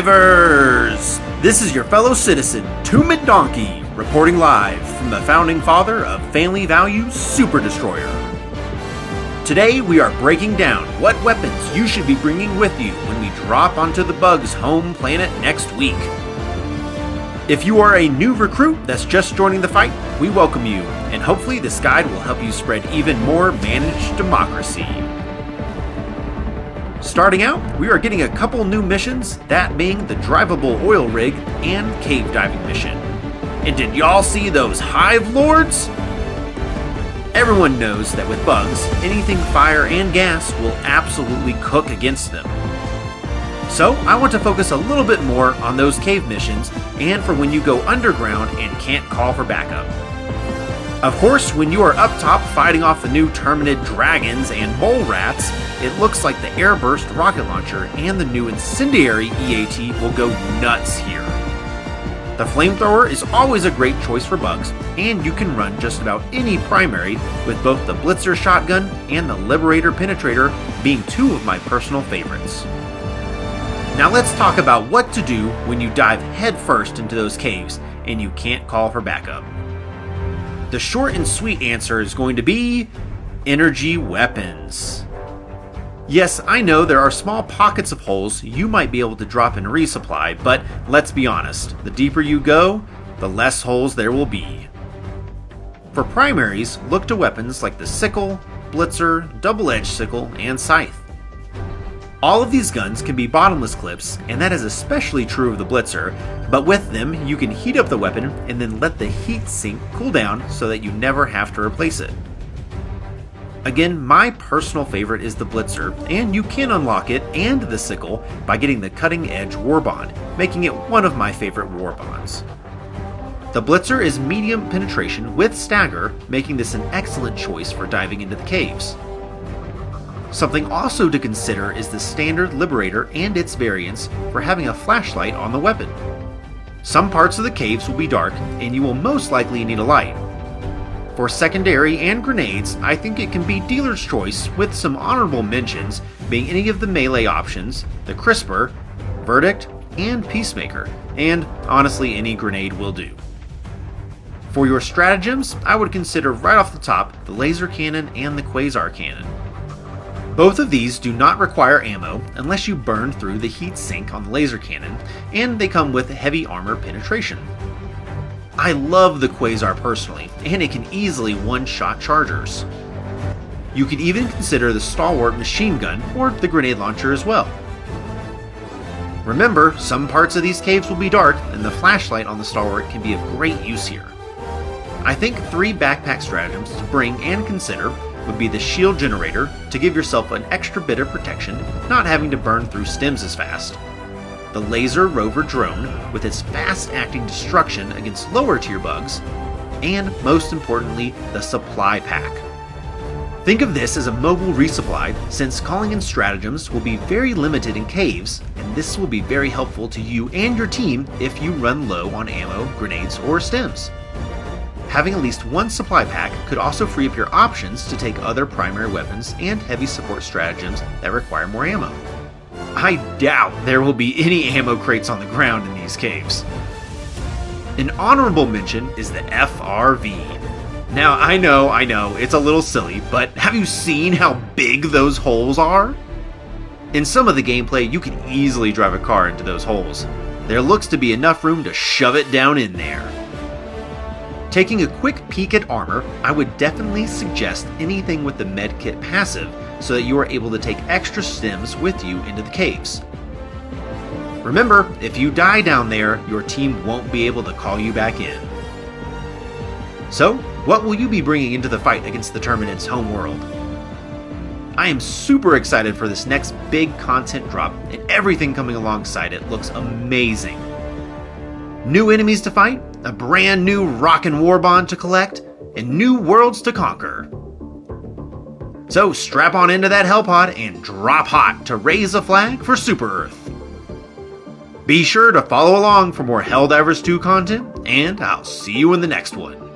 Helldivers! This is your fellow citizen, Terminid Donkey, reporting live from the founding father of Family Values Super Destroyer. Today we are breaking down what weapons you should be bringing with you when we drop onto the bug's home planet next week. If you are a new recruit that's just joining the fight, we welcome you, and hopefully this guide will help you spread even more managed democracy. Starting out, we are getting a couple new missions, that being the drivable oil rig and cave diving mission. And did y'all see those hive lords? Everyone knows that with bugs, anything fire and gas will absolutely cook against them. So I want to focus a little bit more on those cave missions and for when you go underground and can't call for backup. Of course, when you are up top fighting off the new Terminid dragons and mole rats, it looks like the airburst rocket launcher and the new incendiary EAT will go nuts here. The flamethrower is always a great choice for bugs, and you can run just about any primary with both the Blitzer shotgun and the Liberator penetrator being two of my personal favorites. Now let's talk about what to do when you dive headfirst into those caves and you can't call for backup. The short and sweet answer is going to be energy weapons. Yes, I know there are small pockets of holes you might be able to drop in resupply, but let's be honest, the deeper you go, the less holes there will be. For primaries, look to weapons like the sickle, blitzer, double-edged sickle, and scythe. All of these guns can be bottomless clips, and that is especially true of the blitzer, but with them you can heat up the weapon and then let the heat sink cool down so that you never have to replace it. Again, my personal favorite is the blitzer, and you can unlock it and the sickle by getting the cutting edge war bond, making it one of my favorite war bonds. The blitzer is medium penetration with stagger, making this an excellent choice for diving into the caves. Something also to consider is the standard Liberator and its variants for having a flashlight on the weapon. Some parts of the caves will be dark, and you will most likely need a light. For secondary and grenades, I think it can be dealer's choice, with some honorable mentions being any of the melee options, the Crisper, Verdict, and Peacemaker, and honestly any grenade will do. For your stratagems, I would consider right off the top the laser cannon and the quasar cannon. Both of these do not require ammo unless you burn through the heat sink on the laser cannon, and they come with heavy armor penetration. I love the quasar personally, and it can easily one-shot chargers. You could even consider the stalwart machine gun or the grenade launcher as well. Remember, some parts of these caves will be dark, and the flashlight on the stalwart can be of great use here. I think 3 backpack stratagems to bring and consider would be the shield generator to give yourself an extra bit of protection, not having to burn through stems as fast. The laser rover drone with its fast-acting destruction against lower tier bugs, and most importantly, the supply pack. Think of this as a mobile resupply, since calling in stratagems will be very limited in caves, and this will be very helpful to you and your team if you run low on ammo, grenades, or stems. Having at least one supply pack could also free up your options to take other primary weapons and heavy support stratagems that require more ammo. I doubt there will be any ammo crates on the ground in these caves. An honorable mention is the FRV. Now I know, it's a little silly, but have you seen how big those holes are? In some of the gameplay, you can easily drive a car into those holes. There looks to be enough room to shove it down in there. Taking a quick peek at armor, I would definitely suggest anything with the medkit passive so that you are able to take extra stems with you into the caves. Remember, if you die down there, your team won't be able to call you back in. So, what will you be bringing into the fight against the Terminids' homeworld? I am super excited for this next big content drop, and everything coming alongside it looks amazing. New enemies to fight, a brand new rockin' warbond to collect, and new worlds to conquer. So strap on into that Hellpod and drop hot to raise a flag for Super Earth. Be sure to follow along for more Helldivers 2 content, and I'll see you in the next one.